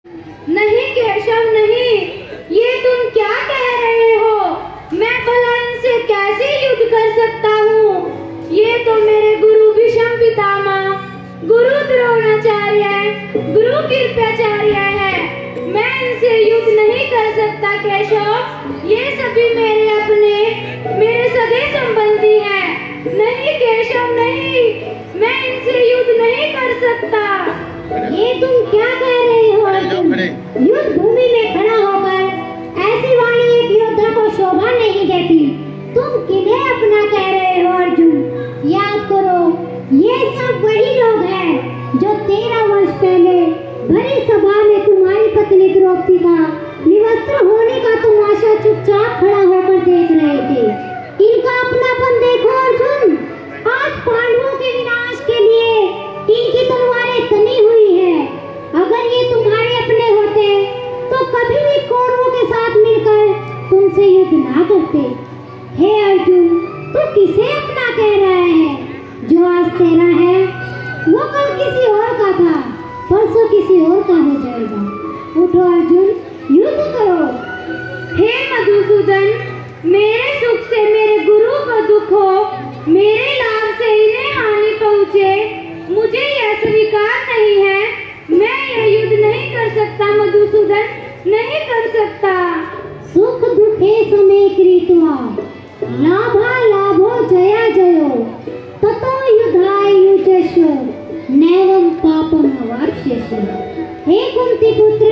नहीं केशव नहीं, ये तुम क्या कह रहे हो? मैं भला इनसे कैसे युद्ध कर सकता हूँ? ये तो मेरे गुरु भीष्म पितामह, गुरु द्रोणाचार्य, गुरु कृपाचार्य है। मैं इनसे युद्ध नहीं कर सकता केशव। ये सभी मेरे अपने, मेरे सगे संबंधी हैं। नहीं केशव नहीं, मैं इनसे युद्ध नहीं कर सकता। ये तुम क्या कह रहे हो अर्जुन? युद्ध भूमि में खड़ा होकर ऐसी वाणी एक योद्धा को शोभा नहीं देती। तुम किन्हें अपना कह रहे हो अर्जुन? याद करो, ये सब वही लोग हैं जो 13 वर्ष पहले भरी सभा में तुम्हारी पत्नी द्रौपदी का निवस्त्र होने का तमाशा चुपचाप खड़ा होकर देख रहे थे। इनका अपनापन देखो अर्जुन। आज पांडवों के विनाश के लिए इनकी तलवारें तनी हुई है। अगर ये तुम्हारे अपने होते तो कभी भी कौरवों के साथ मिलकर तुमसे युद्ध ना करते। हे अर्जुन, तू किसे अपना कह रहा है? जो आज तेरा है वो कल किसी और का था, परसों किसी और का हो जाएगा। उठो अर्जुन, युद्ध करो। हे मधुसूदन, मेरे सुख से मेरे गुरु को दुख हो, मेरे लाभ से इन्हें हानि पहुँचे, मुझे यह स्वीकार नहीं है। मैं यह युद्ध नहीं कर सकता मधुसूदन, नहीं कर सकता। सुख दुखे समे कृत्वा लाभा लाभो जया जयो ततो युधाय युजस्व नैवं पापम अवाप्स्यसि। हे कुंती पुत्र,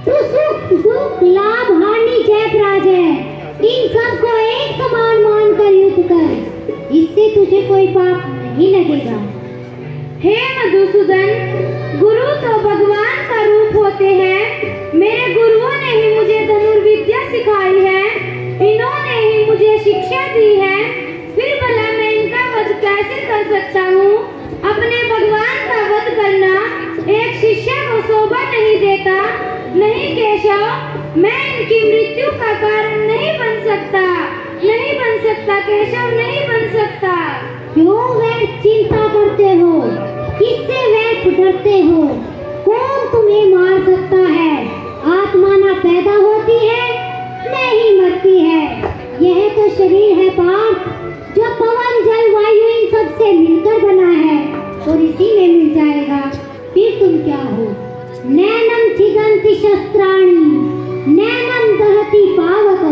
तू सुख दुख लाभ हानि जय पराजय इन सब को एक समान मानकर युद्ध कर। इससे तुझे कोई पाप नहीं लगेगा। हे मधुसूदन, गुरु तो भगवान का रूप होते हैं। मेरे गुरुओं ने ही मुझे धनुर्विद्या सिखाई है, इन्होंने ही मुझे शिक्षा दी है। फिर भला मैं इनका वध कैसे कर सकता हूँ? अपने भगवान का वध करना एक शिष्य को शोभा नहीं देता। नहीं केशव, मैं इनकी मृत्यु का कारण नहीं बन सकता, नहीं बन सकता केशव, नहीं बन सकता। क्यों व्यर्थ चिंता करते हो? किससे व्यर्थ डरते हो? कौन तुम्हें मार सकता है? आत्मा ना पैदा होती है नहीं मरती है। यह तो शरीर है पार्थ, जो पवन जल वायु इन सब से मिलकर बना है और इसी में मिल जाएगा। फिर तुम क्या हो? नैनम छिदन्ति शस्त्राणि नैनम दहति पावक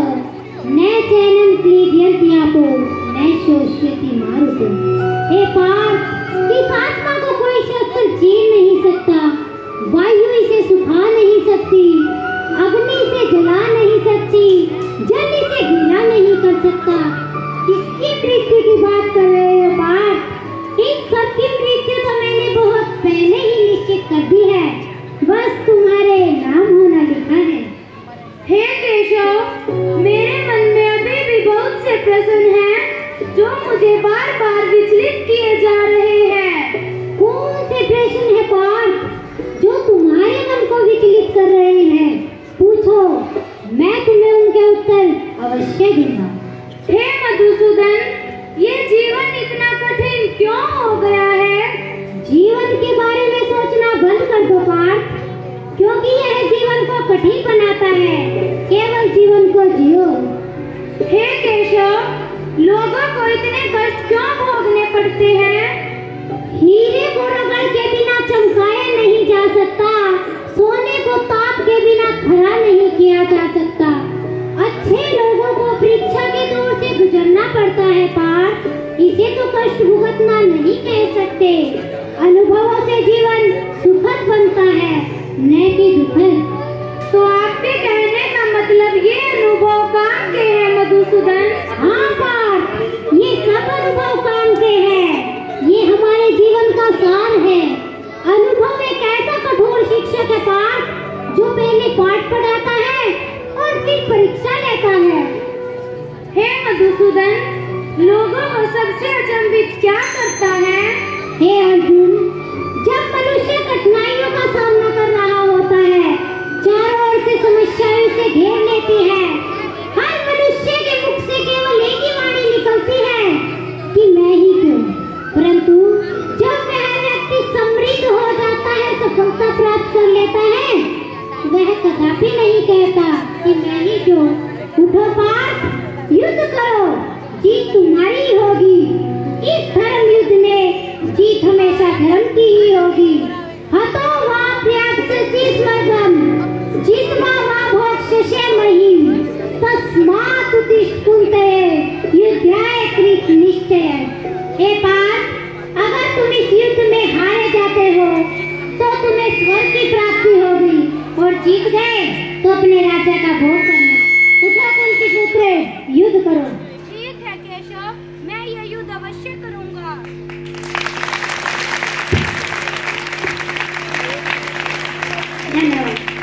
न चैनम क्लीदयन्ति आपो न शोष्यति मारुतो। हे पार्थ, इस आत्मा को कोई शस्त्र चीर नहीं सकता, वायु इसे सुखा नहीं सकती, अग्नि इसे जला नहीं सकती, जल इसे गीला नहीं कर सकता। किसकी मृत्यु की बात कर रहे हो पार्थ? इन सब की मृत्यु तो मैंने बहुत पहले ही निश्चित कर दी है, बस तुम्हारे नाम होना लिखा है। हे केशव, मेरे मन में अभी भी बहुत से प्रश्न हैं जो मुझे बार बार विचलित किए जा रहे हैं। कौन से प्रश्न है पार्थ जो तुम्हारे मन को विचलित कर रहे हैं? पूछो, मैं तुम्हें उनके उत्तर अवश्य दूंगा। हे मधुसूदन, ये जीवन इतना कठिन क्यों हो गया है? जीवन के बारे में सोचना बंद कर दो पार्थ, क्योंकि यह जीवन को कठिन बनाता है। केवल जीवन को जियो। हे केशव, लोगों को इतने कष्ट क्यों भोगने पड़ते हैं? हीरे को रगड़ के बिना चमकाया नहीं जा सकता, सोने को ताप के बिना खरा नहीं किया जा सकता। अच्छे लोगों को परीक्षा के दौर से गुजरना पड़ता है पार्थ, इसे तो कष्ट भुगतना नहीं कह सकते। अनुभवों से जीवन सुखद बनता है, न कि दुखद। तो आपके कहने का मतलब ये अनुभव काम के हैं मधुसूदन? हाँ पार्थ, ये सब अनुभव काम के हैं। ये हमारे जीवन का सार है। अनुभव एक ऐसा कठोर शिक्षक है पार्थ, जो पहले पाठ पढ़ाता है और फिर परीक्षा लेता है। हे मधुसूदन, लोगों को सबसे अचंभित क्या करता है? हे अर्जुन, जब मनुष्य कठिनाइयों का सामना कर रहा होता है, चारों ओर से समस्याएं उसे घेर लेती है, हर मनुष्य के मुख से केवल एक ही वाणी निकलती है कि मैं ही क्यों। परंतु जब वह व्यक्ति समृद्ध हो जाता है, सफलता प्राप्त कर लेता है, जीत तुम्हारी ही होगी। इस धर्म युद्ध में जीत हमेशा धर्म की ही होगी। हतो वा प्रयागससीस्मर्गम जित्वा वा भोक्ष्यसे महिम तस्मात् उत्तिष्ठ कुन्ते युद्धाय कृत निश्चय। हे पार्थ, अगर तुम इस युद्ध में हारे जाते हो तो तुम्हें स्वर्ग की प्राप्ति होगी, और जीत गए तो अपने राजा का भोग करना। उठो कुंती पुत्र, युद्ध करो। ठीक है केशव, मैं यह युद्ध अवश्य करूंगा। धन्यवाद।